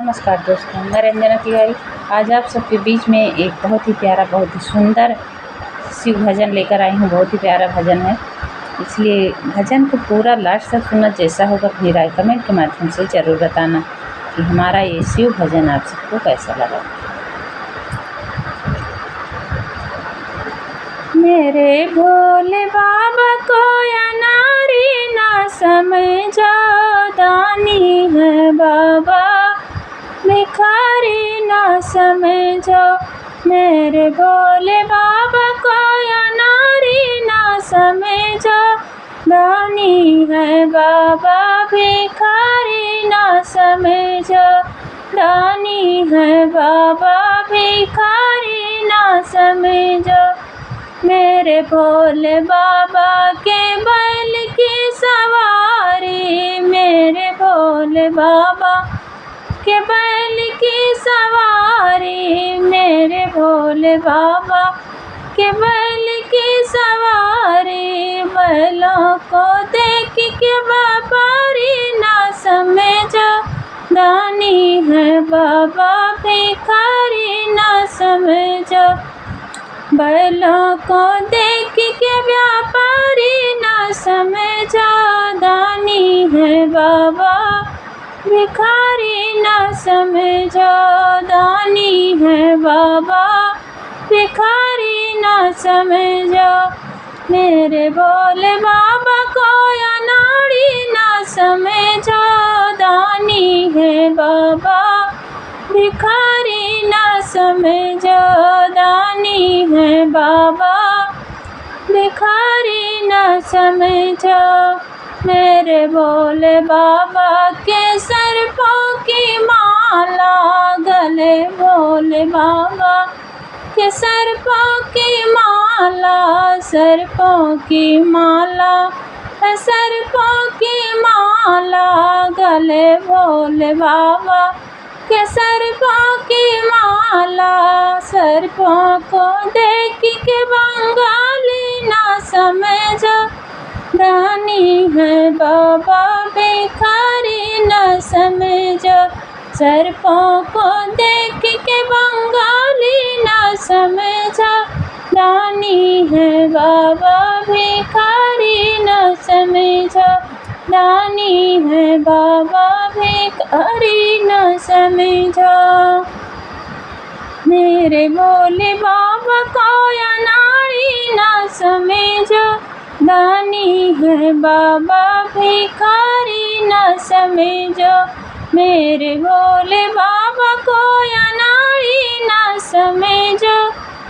नमस्कार दोस्तों, मैं रंजना तिवारी आज आप सबके बीच में एक बहुत ही प्यारा, बहुत ही सुंदर शिव भजन लेकर आई हूँ। बहुत ही प्यारा भजन है, इसलिए भजन को पूरा लास्ट तक सुनना। जैसा होगा फिर राय कमेंट के माध्यम से ज़रूर बताना कि हमारा ये शिव भजन आप सबको कैसा लगा। मेरे भोले बाबा को अनारी ना समझो, दानी है बाबा भिखारी ना समझो। मेरे भोले बाबा को अनारी ना समझो, दानी है बाबा भिखारी ना समझो। दानी है बाबा भिखारी ना समझो। मेरे भोले बाबा के बैल की सवारी, मेरे भोले बाबा के बैल की सवारी, मेरे भोले बाबा के बैल की सवारी। बैलों को देख के व्यापारी ना समझो, दानी है बाबा भिखारी ना समझो। बैलों को देख के व्यापारी ना समझो, दानी है बाबा भिखारी ना समझो। दानी है बाबा भिखारी ना समझो। मेरे भोले बाबा को अनाड़ी ना समझो, दानी है बाबा भिखारी ना समझो। दानी है बाबा भिखारी ना समझो। मेरे भोले बाबा के सर्पों की माला, गले भोले बाबा के सर्पों की माला, सर्पों की माला, सर्पों की माला। गले भोले बाबा के सर्पों की माला। सर्पों को देख के बंगाली ना समझो, दानी है बाबा भिखारी ना समझो। सर्पों को देख के बंगाली ना समझो, दानी है बाबा भिखारी ना समझो। दानी है बाबा भिखारी ना समझो। मेरे भोले बाबा को अनाड़ी ना समझो, दानी है बाबा भिखारी ना समझो। मेरे भोले बाबा को अनाड़ी ना समझो,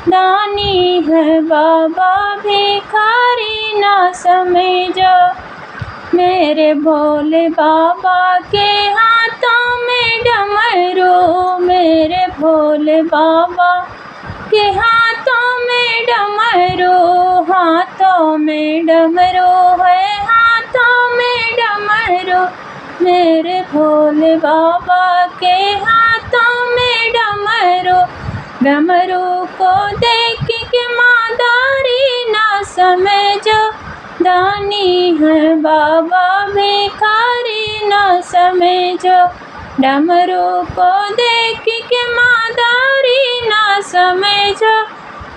दानी है बाबा भिखारी ना समझो। मेरे भोले बाबा के हाथों में डमरू, मेरे भोले बाबा के हाथों में डमरू, हाथों में डमरू है, हाथों में डमरू। मेरे भोले बाबा के हाथों में डमरू। डमरू को देख के मादारी ना समझो, दानी है बाबा भिखारी ना समझो। डमरू को देख के मादारी ना समझो,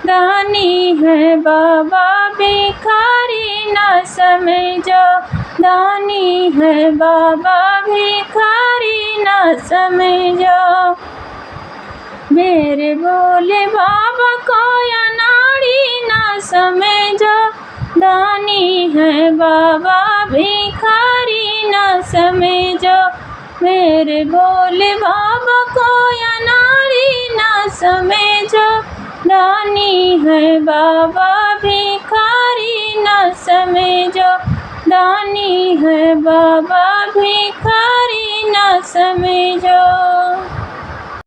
दानी है बाबा भिखारी ना समझो। दानी है बाबा भिखारी ना समझो। मेरे भोले बाबा को अनाड़ी ना समझो, दानी है बाबा भिखारी ना समझो। मेरे भोले बाबा को अनाड़ी ना समझो, दानी है बाबा भिखारी ना समझो। दानी है बाबा भिखारी ना समझो।